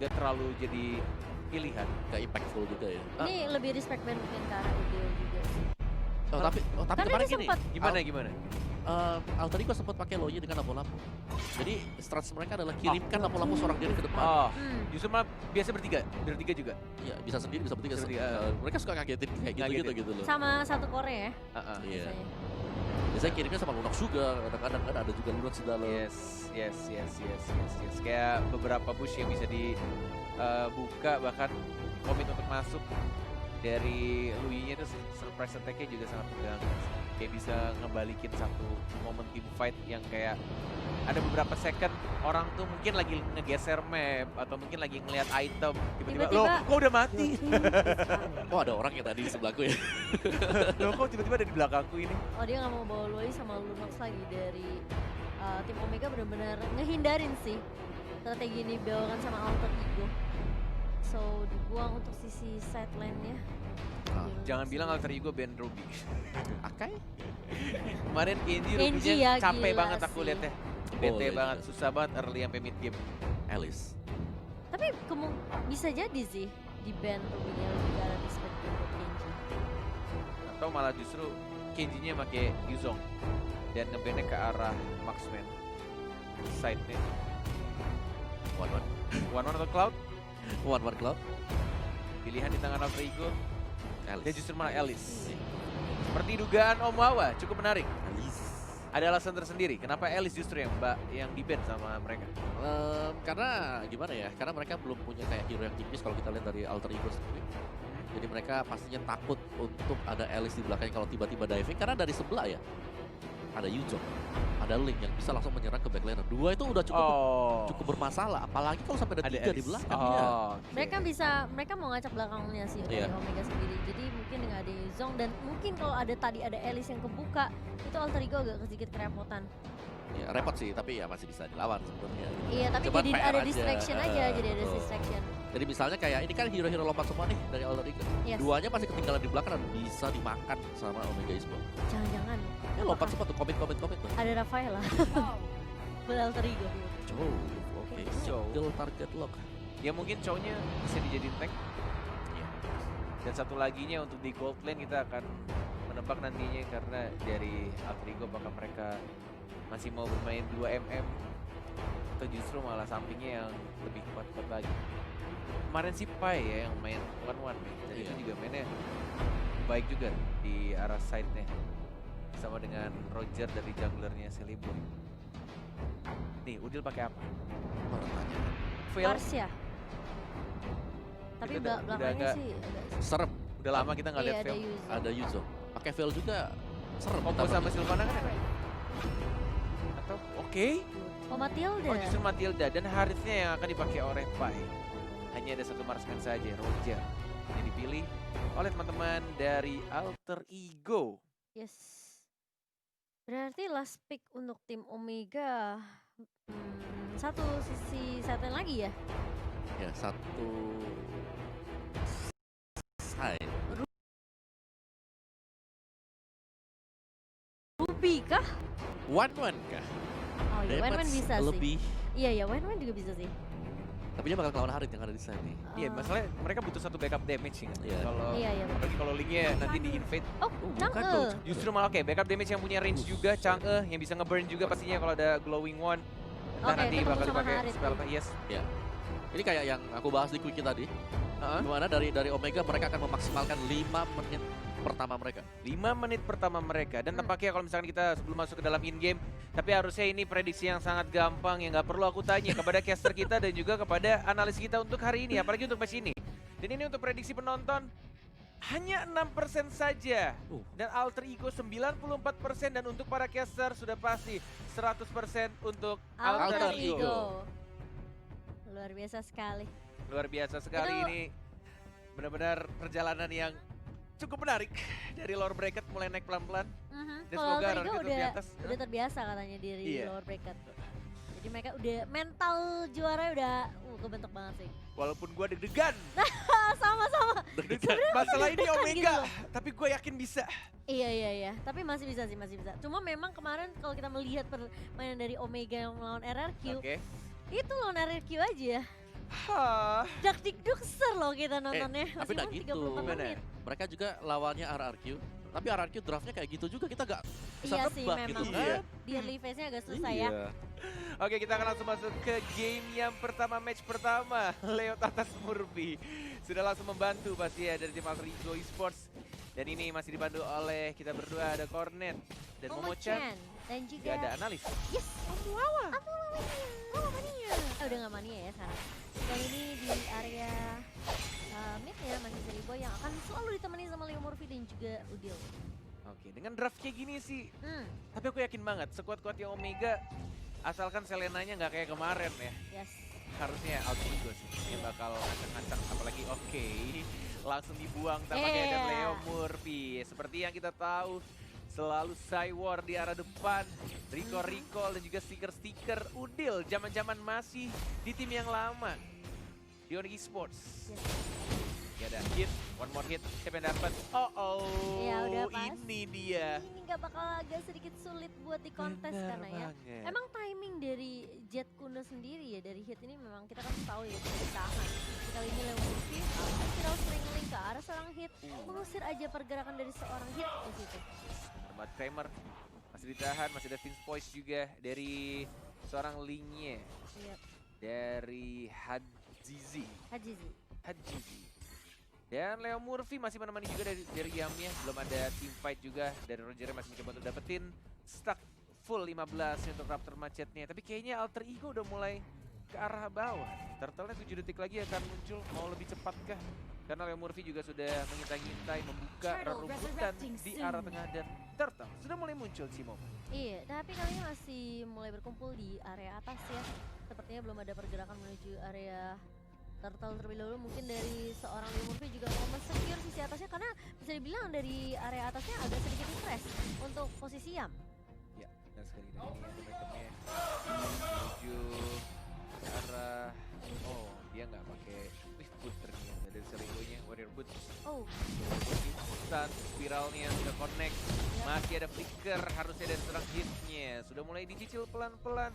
gak terlalu jadi pilihan. Gak impactful juga ya. Ini lebih respect band mungkin ke arah Udeo juga sih. Tapi Karena kemarin dia gini. sempat Gimana? Alter Ego sempat pakai Loyi dengan lampu-lampu. Jadi strategi mereka adalah kirimkan lampu-lampu seorang diri ke depan. Oh, Hmm. justru malah biasa bertiga juga. Iya, bisa sendiri, bisa bertiga. Bertiga. Mereka suka ngagetin kayak Ngagetin. gitu loh. Sama satu Korea ya Heeh. Iya. biasanya. Biasanya kirimnya sama Lunox juga, kadang-kadang kan ada juga Lunox di dalam. Yes. Kayak beberapa push yang bisa dibuka, bahkan komit untuk masuk dari Lui-nya itu surprise attack-nya juga sangat tegang. Kayak bisa ngebalikin satu momen team fight yang kayak ada beberapa second orang tuh mungkin lagi ngegeser map atau mungkin lagi ngelihat item, tiba-tiba loh kok udah mati? Oh ada orang yang tadi di sebelahku ya. Loh kok tiba-tiba ada di belakangku ini? Oh dia nggak mau bawa Loi sama Lunox lagi dari tim Omega, benar-benar ngehindarin sih strategi ini dibawakan sama Alter Ego. So dibuang untuk sisi sideline-nya. Jangan bilang Alter Ego band Ruby. Akai? Kemarin Kenji Kenji Ruby-nya ya, capek gila banget aku sih. liatnya. Bete iya banget, juga. susah banget early sampai mid game. Alice. Tapi bisa jadi sih di band Ruby-nya lebih ke arah respect untuk Kenji. Atau malah justru Kenji-nya pakai Yuzong dan ngebandnya ke arah Marksman. Side-nya. One atau Cloud, One Cloud. pilihan di tangan Alter Ego. Dan Alice. justru malah Alice. Seperti dugaan Om Wawa, cukup menarik. Alice. Ada alasan tersendiri, kenapa Alice justru yang di-ban sama mereka? Karena gimana ya? Karena mereka belum punya kayak hero yang tipis kalau kita lihat dari Alter Ego sendiri. Jadi mereka pastinya takut untuk ada Alice di belakangnya kalau tiba-tiba diving karena dari sebelah ya. Ada Yuzong, ada Link yang bisa langsung menyerang ke backliner. Dua itu udah cukup bermasalah, apalagi kalau sampai ada tiga Alice. di belakang Oh, ya. oke. Mereka mau ngacak belakangnya sih Iya. dari Omega sendiri. Jadi mungkin nggak ada Yuzong dan mungkin kalau tadi ada Alice yang kebuka, itu Alter Ego agak sedikit kerepotan. Ya, repot sih, tapi ya masih bisa dilawan sebenarnya. Iya, tapi Cuman jadi PR ada aja. distraction aja, jadi ada Betul. distraction. Jadi misalnya kayak ini kan hero-hero lompat semua nih dari Alter Ego. Yes. Duanya masih ketinggalan di belakang dan bisa dimakan sama Omega Esport. Jangan-jangan Ya lompat semua tuh, komit tuh. ada Rafaela. Buat Alter Ego. Oke. Chow. Single target lock. Ya mungkin cowoknya bisa dijadiin tank. Iya. Dan satu laginya untuk di gold lane kita akan menebak nantinya karena dari Alter Ego apakah mereka masih mau bermain 2 atau justru malah sampingnya yang lebih kuat-kuat lagi. Kemarin si Pai ya yang main 1-1 nih, dan Iya. itu juga mainnya baik juga di arah side-nya. Sama dengan Roger dari junglernya Celeborn. Nih, Udil pakai apa? Mana tanya. Veil. Mars ya. Tapi Kita udah belakangnya agak- sih agak Serem, Udah lama kita nggak iya, lihat ada Veil. Yuzong. ada Yuzo. Pakai Veil juga serem. Combo ditambah sama Yuzo. Sylvana kan ada? Atau oke? Oh Matilda. Oh justru Matilda dan harusnya yang akan dipakai oleh Pai. Hanya ada satu marksman saja, Roger. Yang dipilih oleh teman-teman dari Alter Ego. Yes. Berarti last pick untuk tim Omega. Satu sisi sideline lagi ya. Ya satu side. Ruby kah? One kah? Oh iya, Wen Damage bisa lebih. sih. Iya ya, Wen juga bisa sih. Tapi dia bakal ngelawan Harit yang ada di side nih. Iya, masalahnya mereka butuh satu backup damage sih kan. Iya. Kalau Iya iya. apalagi kalau linknya nanti di invade, Oh, bukan Chang'e. dong. justru malah oke backup damage yang punya range juga, Chang'e yang bisa ngeburn juga pastinya kalau ada glowing one. Entah Oke, nanti ketemu bakal sama dipakai Harit spell nih. apa? Yes. Ini kayak yang aku bahas di quickie tadi. Heeh. Dimana dari Omega mereka akan memaksimalkan 5 menit pertama mereka. 5 menit pertama mereka dan tampaknya kalau misalkan kita sebelum masuk ke dalam in game, tapi harusnya ini prediksi yang sangat gampang yang nggak perlu aku tanya kepada caster kita dan juga kepada analis kita untuk hari ini, apalagi untuk match ini. Dan ini untuk prediksi penonton hanya 6% saja dan Alter Ego 94% dan untuk para caster sudah pasti 100% untuk Alter Alter Ego. Ego. Luar biasa sekali. Luar biasa sekali Itu- ini, benar-benar perjalanan yang cukup menarik dari lower bracket mulai naik pelan-pelan. Dan Kalau semoga Alter Rocket Ego lebih udah atas. terbiasa katanya di Iya. lower bracket. Jadi mereka udah mental juara udah kebentuk banget sih. Walaupun gue deg-degan, Sama-sama. masalah ini deg-degan Omega, gitu loh. tapi gue yakin bisa. Iya. Tapi masih bisa sih, masih bisa. Cuma memang kemarin kalau kita melihat permainan dari Omega yang melawan RRQ, Oke. itu lawan RRQ aja. Hah. Dak dikdukser loh kita nontonnya. tapi nggak Meskipun gitu. 34 Gimana? menit. Mereka juga lawannya RRQ. Tapi RRQ draftnya kayak gitu juga, kita gak bisa Iya sih nebak gitu memang. kan. Di early phase-nya agak susah ya. Iya. Oke, kita akan langsung masuk ke game yang pertama, match pertama. Leo Tatas Murphy sudah langsung membantu pasti ya dari tim Alter Ego Esports. Dan ini masih dibantu oleh kita berdua, ada Cornet dan Momo-chan. Dan Juga juga ada analis. yes, Amuawa. Mania. Udah nggak mania ya sekarang. Kali ini di area mid ya masih Celiboy yang akan selalu ditemani sama Leo Murphy dan juga Udil. Oke, dengan draft kayak gini sih, Hmm, tapi aku yakin banget sekuat-kuatnya Omega, asalkan Selenanya nggak kayak kemarin ya. yes. Harusnya Alter Ego sih yang bakal ngacak-ngacak, apalagi oke langsung dibuang tampaknya dan Leo Murphy. Seperti yang kita tahu, selalu Cywar di arah depan, Recall dan juga stiker-stiker Udil zaman-zaman masih di tim yang lama di Onyx Esports. Yes. Ya ada hit, one more hit, siapa yang dapat? Ya, udah pas. Ini dia. Ini nggak bakal agak sedikit sulit buat di kontes Benar karena ya. banget. Emang timing dari Jet Kuno sendiri ya dari hit ini memang kita kan tahu ya bisa ditahan. Kali ini Leo Murphy viral stringling ke arah seorang hit, mengusir aja pergerakan dari seorang hit di situ. Tempat Kramer masih ditahan, masih ada Vince Poise juga dari seorang linknya Iya, dari Hajizi. Hajizi. Dan Leo Murphy masih menemani juga dari Yamnya, belum ada team fight juga dari Roger masih mencoba untuk dapetin stack full 15 untuk Raptor Macetnya. Tapi kayaknya Alter Ego udah mulai ke arah bawah. Turtle-nya 7 detik lagi akan muncul, mau lebih cepat kah? Karena Leo Murphy juga sudah mengintai-ngintai membuka rerumputan di arah tengah dan Turtle sudah mulai muncul Cimo. Iya, tapi kali ini masih mulai berkumpul di area atas ya. Sepertinya belum ada pergerakan menuju area Turtle terlebih dahulu. Mungkin dari seorang Leo Murphy juga mau men-secure sisi atasnya karena bisa dibilang dari area atasnya agak sedikit stress untuk posisi Yam. Ya, dan sekali dari ini itemnya menuju ke arah, oh dia nggak pakai Swift Boot ternyata dari Celiboy-nya, Warrior Boot. Oh, Instant spiralnya sudah connect, masih ada flicker, harusnya dari serang hitnya sudah mulai dicicil pelan-pelan.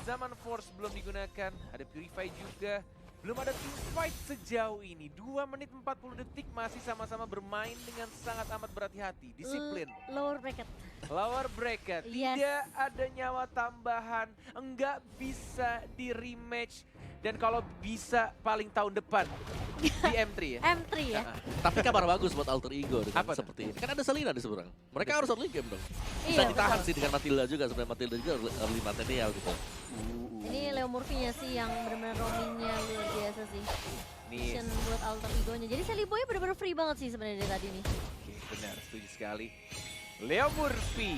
Zaman Force belum digunakan, ada Purify juga. Belum ada team fight sejauh ini. 2 menit 40 detik masih sama-sama bermain dengan sangat amat berhati-hati. Disiplin. Lower bracket. Lower bracket. Yes. Tidak ada nyawa tambahan. Enggak bisa di rematch. Dan kalau bisa paling tahun depan di M3 ya. M3 ya. Tapi kabar bagus buat Alter Ego dengan Apa tuh? seperti ini. Kan ada Selina di seberang. Mereka harus early game dong. Bisa Iya, ditahan betul. sih dengan Matilda juga. Sebenarnya Matilda juga early material gitu. Ini Leo Murphy-nya sih yang benar-benar roamingnya luar biasa sih. Nih, Mission buat Alter Ego-nya. Jadi Celiboy benar-benar free banget sih sebenarnya dari tadi nih. oke, benar, setuju sekali. Leo Murphy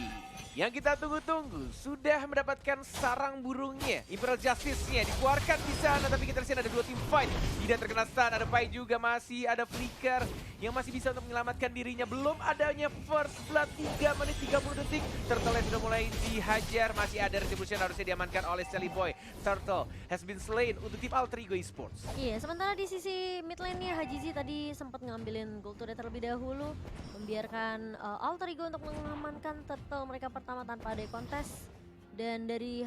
yang kita tunggu-tunggu sudah mendapatkan sarang burungnya. Imperial Justice-nya dikeluarkan di sana, tapi kita lihat ada 2 tim fight. Tidak terkena stun, ada Pai juga, masih ada Flicker yang masih bisa untuk menyelamatkan dirinya. Belum adanya First Blood 3 menit 30 detik. Turtle sudah mulai dihajar, masih ada Retribution harusnya diamankan oleh Celiboy. Turtle has been slain untuk tim Alter Ego Esports. Iya, sementara di sisi mid lane-nya Hajizi tadi sempat ngambilin gold turret terlebih dahulu, membiarkan Alter Ego untuk mengamankan turtle mereka pertama tanpa ada kontes. Dan dari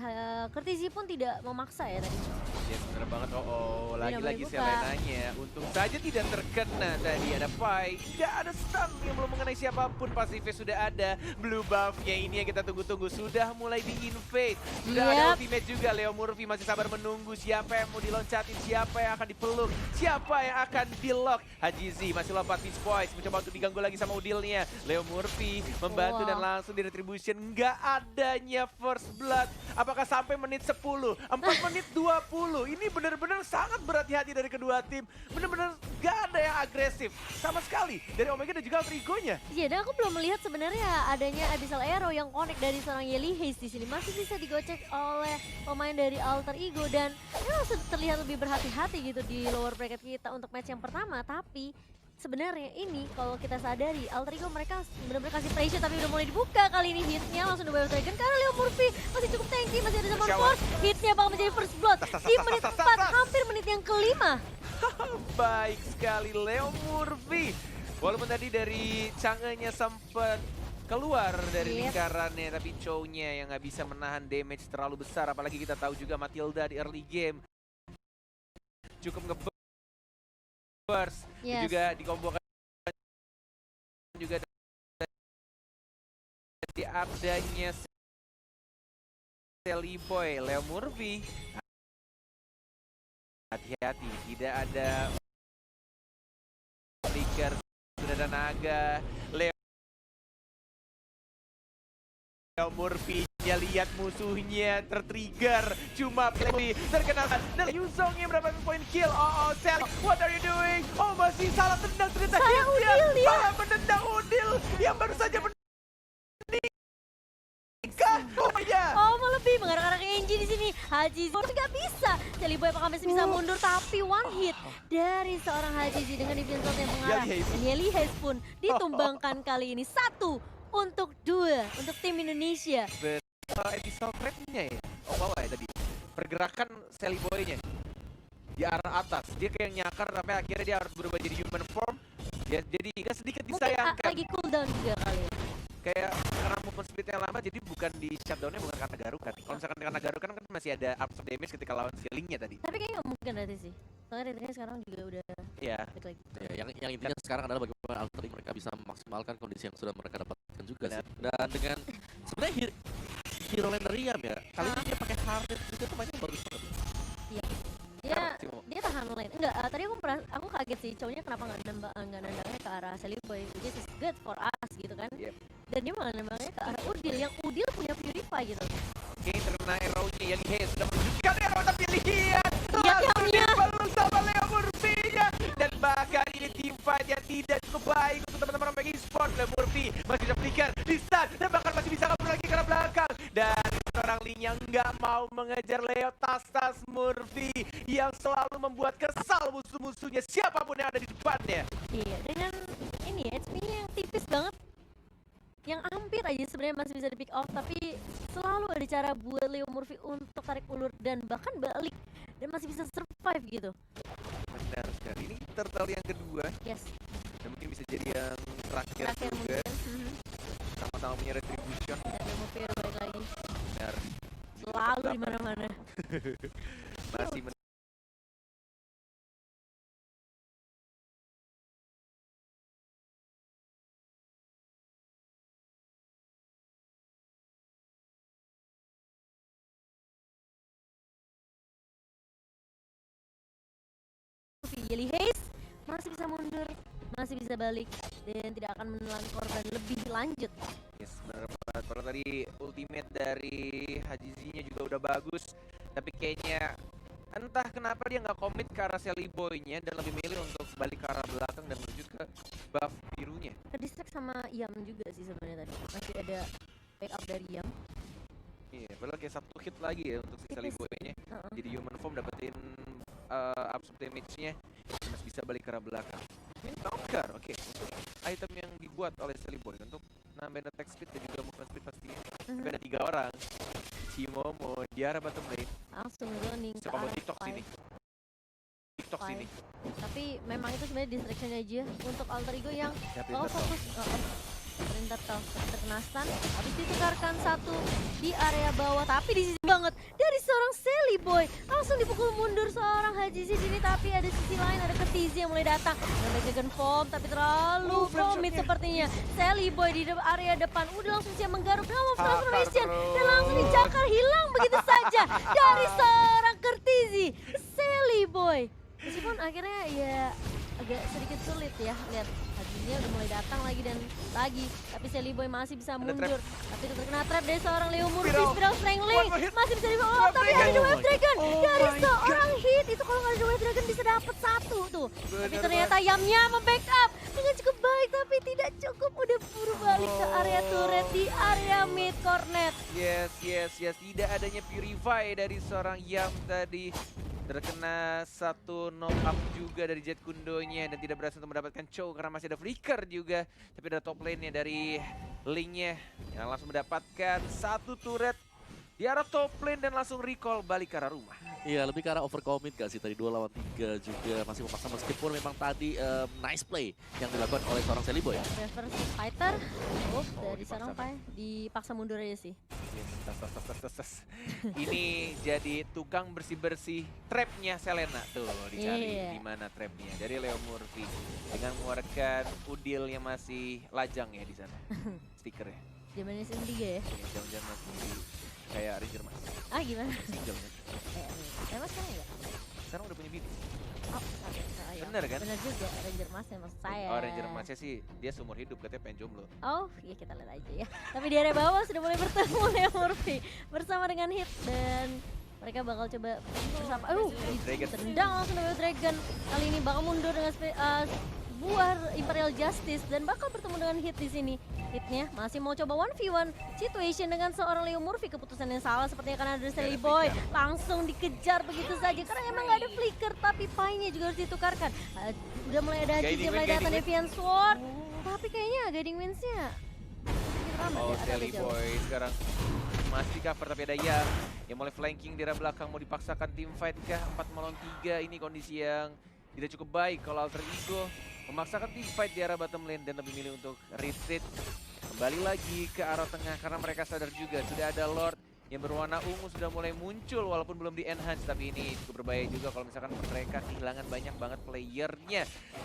Kertizi pun tidak memaksa ya tadi. Ya bener banget, Tidak lagi-lagi boleh buka. Selenanya untung saja tidak terkena tadi. Ada Pai, tidak ada stun yang belum mengenai siapapun. Pasifnya sudah ada, blue buff-nya ini yang kita tunggu-tunggu sudah mulai di-invade. Sudah ada ultimate juga, Leo Murphy masih sabar menunggu siapa yang mau diloncatin, siapa yang akan dipeluk, siapa yang akan di-lock. Hajizi masih lompat Vince Poise, mencoba untuk diganggu lagi sama udilnya. Leo Murphy membantu dan langsung di retribution, nggak adanya first blood. Apakah sampai menit 10, 4 menit 20. Ini benar-benar sangat berhati-hati dari kedua tim. Benar-benar nggak ada yang agresif sama sekali dari Omega dan juga Alter Ego-nya. Iya, dan aku belum melihat sebenarnya adanya Abyssal Arrow yang connect dari seorang Yeli Haze di sini. Masih bisa digocek oleh pemain dari Alter Ego dan memang terlihat lebih berhati-hati gitu di lower bracket kita untuk match yang pertama. Tapi sebenarnya ini kalau kita sadari Alter Ego mereka benar-benar kasih pressure tapi udah mulai dibuka kali ini hitnya langsung di Dragon karena Leo Murphy masih cukup tanky, masih ada zaman force, hitnya bakal menjadi first blood di menit 4, hampir menit yang kelima. Baik sekali Leo Murphy. Walaupun tadi dari Chang'e-nya sempat keluar dari lingkarannya, tapi Chow-nya yang nggak bisa menahan damage terlalu besar. Apalagi kita tahu juga Matilda di early game cukup nge-burst. Dan Yes. juga dikombokan juga dari adanya Sally Boy, Leo Murphy. Hati-hati, tidak ada Flicker, sudah ada naga. Leo Murphy-nya lihat musuhnya tertrigger, cuma play terkenal dan Yuzong yang mendapatkan poin kill. Oh, Sally, what are you doing? Oh, masih salah tendang ternyata Salah hitnya. Udil dia. Malah menendang Udil yang baru saja menikah. Oh ya. Oh, lebih mengarah-arah ke Enji di sini. Haji Zor nggak bisa. Sally Boy apakah masih bisa mundur, tapi one hit dari seorang Haji yang defense yang mengarah. Yeli Hayes pun ditumbangkan kali ini. 1 untuk 2 untuk tim Indonesia. Episode trap-nya ya. Oh, bawah ya tadi. Pergerakan Sally Boy-nya di arah atas. Dia kayak nyakar sampai akhirnya dia harus berubah jadi human form. Ya, jadi agak sedikit Mungkin disayangkan. lagi cooldown juga kali ya. Kayak karena movement speed-nya lama, jadi bukan di shutdown-nya bukan karena garukan. Kalau misalkan karena garukan kan masih ada absorb damage ketika lawan ceiling-nya tadi. Tapi kayaknya nggak mungkin nanti sih. Soalnya ratingnya sekarang juga udah Iya. balik lagi. Ya, yang intinya sekarang adalah bagaimana Alter Ego mereka bisa memaksimalkan kondisi yang sudah mereka dapatkan juga sih. Dan dengan sebenarnya hero laner Riam ya, kali ini dia pakai Harden juga tuh mainnya bagus banget. Dia tahan lane. Enggak, tadi aku kaget sih cowoknya kenapa nggak nendangnya ke arah Sally Boy, which is good for us gitu kan. Yep. Dan dia malah nembaknya ke arah Udil yang Udil punya Purify gitu. Oke, terkena arrow-nya Yeli Hayes sudah menunjukkan arrow, tapi lihat Lihat langsung Yamnya. dipeluk sama Leo Murphy-nya. Dan bahkan ini team fight yang tidak cukup baik untuk teman-teman Omega Esports. Leo Murphy masih bisa flicker di stun dan bahkan masih bisa kabur lagi ke arah belakang. Dan seorang Ling yang nggak mau mengejar Leo, tas Murphy yang selalu membuat kesal musuh-musuhnya siapapun yang ada di depannya. Iya, dengan ini ya, HP-nya yang tipis banget. Yang hampir aja sebenarnya masih bisa di pick off, tapi selalu ada cara buat Leo Murphy untuk tarik ulur dan bahkan balik dan masih bisa survive gitu. Benar sekali. Ini turtle yang kedua Yes, dan mungkin bisa jadi yang terakhir terakhir juga. mungkin. Sama-sama punya retribution. Dan Leo Murphy udah balik lagi. Benar. Selalu di mana-mana. Masih Yeli Hayes masih bisa mundur, masih bisa balik dan tidak akan menelan korban lebih lanjut. yes, benar banget. Kalau tadi ultimate dari Hajizinya juga udah bagus, tapi kayaknya entah kenapa dia nggak komit ke arah Sally Boy-nya dan lebih milih untuk balik ke arah belakang dan menuju ke buff birunya. Ke distract sama Yam juga sih sebenarnya tadi. Masih ada backup dari Yam. Iya, padahal kayak satu hit lagi ya untuk si Sally Tipis. Boy-nya. Heeh. Jadi human form dapetin absorb damage-nya, masih bisa balik ke arah belakang. Ini knocker, oke. Untuk item yang dibuat oleh Sally Boy untuk nambahin attack speed dan juga movement speed pastinya. Tapi ada 3 orang. Cimomo di arah bottom lane. Langsung running ke Siapa mau arah TikTok five. sini? TikTok Five. sini. Tapi memang itu sebenarnya distraction aja untuk Alter Ego yang Siapa kalau yang fokus Perintah terkena stun, habis ditukarkan satu di area bawah, tapi di sisi banget dari seorang Sally Boy langsung dipukul mundur seorang Haji di sini, tapi ada sisi lain, ada Ketizi yang mulai datang dan Dragon Form, tapi terlalu komit sepertinya. Sally Boy di area depan udah langsung siap menggaruk dalam transformation dan langsung dicakar hilang begitu saja dari seorang Ketizi. Sally Boy meskipun akhirnya ya agak sedikit sulit ya, lihat Hajinya udah mulai datang lagi dan lagi, tapi Sally Boy masih bisa mundur, tapi itu terkena trap dari seorang Leo Murphy. Spiral Strangling masih bisa dibawa, tapi ada The Wave Dragon dari seorang hit itu. Kalau nggak ada The Wave Dragon bisa dapat satu tuh, tapi ternyata Yamnya membackup dengan cukup baik, tapi tidak cukup, udah buru balik ke area turret di area mid cornet. Yes, tidak adanya Purify dari seorang Yam tadi. Terkena satu knock up juga dari Jet Kundonya dan tidak berhasil untuk mendapatkan Chow karena masih ada flicker juga. Tapi ada top lane-nya dari Link-nya yang langsung mendapatkan satu turret di arah top lane dan langsung recall balik ke arah rumah. Iya, lebih ke arah overcommit gak sih tadi 2 lawan 3 juga masih memaksa meskipun memang tadi nice play yang dilakukan oleh seorang Celiboy ya. Reverse fighter, dari dipaksa, seorang Pai dipaksa mundur aja sih. Tas. Ini jadi tukang bersih-bersih trapnya Selena tuh dicari Iya. di mana trapnya dari Leo Murphy dengan mengeluarkan udil yang masih lajang ya di sana stiker ya. Zamannya season 3 ya. Jangan-jangan masih kayak Ranger Mas Ah gimana? single kan. Emang sekarang enggak? Sekarang udah punya bini. Oh, iya. Bener kan? Bener juga, Ranger Mas ya maksud saya. Oh Ranger Masnya sih dia seumur hidup katanya pengen jomblo. Oh, ya kita lihat aja ya. Tapi di area bawah sudah mulai bertemu Leo Murphy bersama dengan Hit dan mereka bakal coba bersama. Dragon. Tendang langsung dari Dragon. Kali ini bakal mundur dengan buah Imperial Justice dan bakal bertemu dengan Hit di sini. Hitnya masih mau coba 1v1 situation dengan seorang Leo Murphy. Keputusan yang salah sepertinya karena ada Sally Boy langsung dikejar begitu saja karena emang nggak ada flicker tapi Pai-nya juga harus ditukarkan. Udah mulai ada Guiding Cici, mulai win, datang guiding Deviant Sword. Tapi kayaknya Guiding Winds-nya sedikit ramah Oh ya, agak Sally jauh. Boy sekarang masih cover tapi ada yang mulai flanking di arah belakang mau dipaksakan team fight kah 4 melawan 3 ini kondisi yang tidak cukup baik kalau Alter Ego memaksakan team fight di arah bottom lane dan lebih milih untuk retreat kembali lagi ke arah tengah karena mereka sadar juga sudah ada Lord yang berwarna ungu sudah mulai muncul walaupun belum di enhance tapi ini cukup berbahaya juga kalau misalkan mereka kehilangan banyak banget playernya.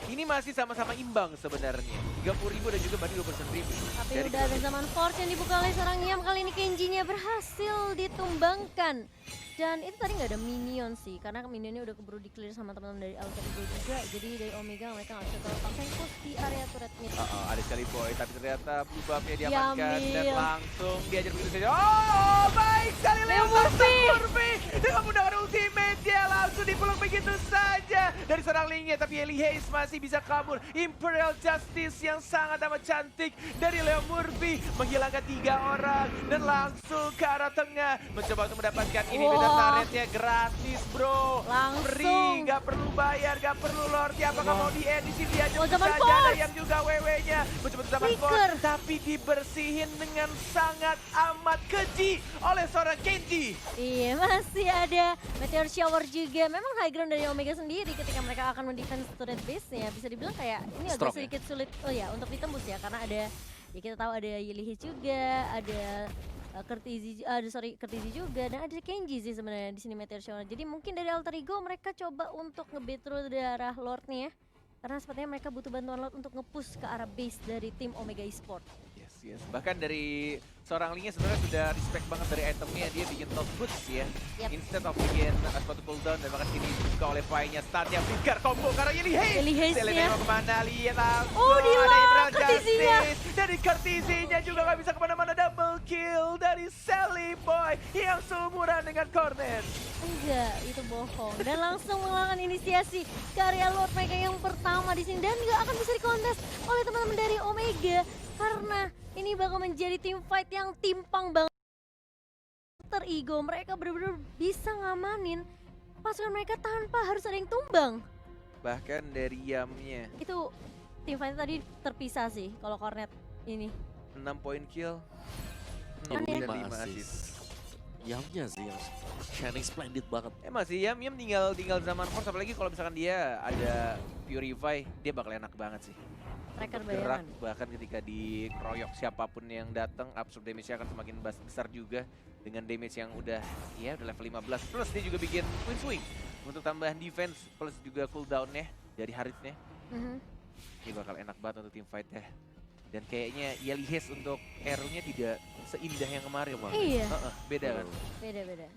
Ini masih sama-sama imbang sebenarnya 30.000 dan juga Bani 20.000. Tapi udah ada zaman Force yang dibuka oleh seorang Yam. Kali ini Kenji-nya berhasil ditumbangkan. Dan itu tadi nggak ada minion sih, karena minionnya udah keburu di-clear sama teman-teman dari Alter Ego juga. Jadi dari Omega mereka nggak bisa terlalu paksain push di area turret mid. Ada Sally Boy tapi ternyata blue buff-nya diamankan dan Diambil. langsung diajar begitu saja. Oh baik sekali Leo Murphy dengan menggunakan ultimate dia langsung dipeluk begitu saja dari seorang Lingnya tapi Eli Hayes masih bisa kabur. Imperial Justice yang sangat amat cantik dari Leo Murphy menghilangkan 3 orang dan langsung ke arah tengah mencoba untuk mendapatkan ini beda turretnya gratis bro. Langsung. Free, gak perlu bayar, gak perlu Lord. Apakah mau di end di sini aja Oh, zaman saja ada Force. yang juga WW-nya mencoba untuk zaman Flicker. Force tapi dibersihin dengan sangat amat keji oleh seorang Kenji. Iya, masih ada Meteor Shower juga. Memang high ground dari Omega sendiri ketika mereka akan mendefense turret base-nya. Bisa dibilang kayak ini agak Strong ya? sedikit sulit. Oh ya, untuk ditembus ya. Karena ada, ya kita tahu ada Yili juga, ada Kurtizi juga, dan ada Kenji sih sebenarnya di sini Meteor Shower. Jadi mungkin dari Alter Ego mereka coba untuk nge-bait through darah Lord nih ya. Karena sepertinya mereka butuh bantuan Lord untuk nge-push ke arah base dari tim Omega Esports. Yes. Bahkan dari seorang Lingnya sebenarnya sudah respect banget dari itemnya, dia bikin top boots ya. Yep. Instead of bikin sepatu cooldown dan bahkan sini dibuka oleh Pai-nya startnya flicker combo karena Yili Hayes. Yili Hayes-nya. Selena mau kemana lihat langsung. Oh, di ada lock, Imperial Kurtizinya. Justice. Dari Kurtizinya juga gak bisa kemana-mana, double kill dari Sally Boy yang seumuran dengan Cornet. Enggak, itu bohong. Dan langsung melakukan inisiasi karya Lord mereka yang pertama di sini dan nggak akan bisa dikontes oleh teman-teman dari Omega karena ini bakal menjadi tim fight yang timpang banget. Alter Ego mereka benar-benar bisa ngamanin pasukan mereka tanpa harus ada yang tumbang. Bahkan dari Yamnya Itu tim fight tadi terpisah sih kalau Cornet ini. 6 point kill, 5 dan 5 assist. assist. Yamnya sih yang shining splendid banget. Masih Yam tinggal zaman Force, apalagi kalau misalkan dia ada Purify, dia bakal enak banget sih. Striker Gerak bayangan. bahkan ketika dikeroyok siapapun yang datang, absorb damage-nya akan semakin besar juga dengan damage yang udah level 15. Plus dia juga bikin Queen Swing untuk tambahan defense plus juga cooldown-nya dari Harithnya. Ini bakal enak banget untuk team fight ya. Dan kayaknya Yali Hayes untuk arrow-nya tidak seindah yang kemarin. Iya. Beda kan? Beda-beda.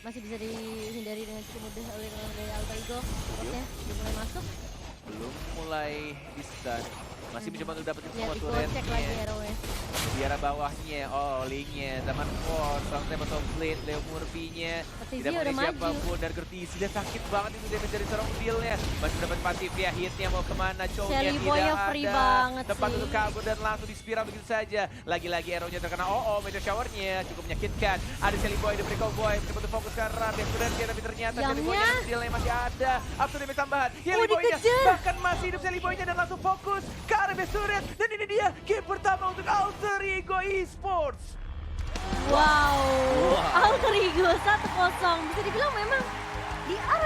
Masih bisa dihindari dengan cukup mudah oleh teman-teman dari Alter Ego. Lordnya udah mulai masuk. Belum mulai di stun. Masih mencoba untuk dapetin Ya, semua di-cek lagi turretnya. arrow-nya. Di arah bawahnya, Lingnya, zaman Force, sampai bottom blade, Leo Murphy-nya. Kurtizi Tidak udah mengenai maju. siapapun dan Kurtizi dia sakit banget itu damage dari seorang deal-nya. Masih mendapat pasif ya, hitnya mau kemana, Chow-nya Sally tidak Boy-nya ada. free banget Tempat sih. untuk kabur dan langsung di-spiral begitu saja. Lagi-lagi arrow-nya terkena, Meteor Shower-nya cukup menyakitkan. Ada Sally Boy, The Breakout Boy, coba untuk fokus ke arah Best tapi ternyata Sally Yamnya. Boy-nya deal-nya masih ada. Up to damage tambahan. Sally Boy-nya dikejar. bahkan masih hidup Sally Boy-nya dan langsung fokus ke arah Best. Dan ini dia game pertama untuk Alter Ego Esports. Wow, Wow. Alter Ego 1-0. Bisa dibilang memang di arah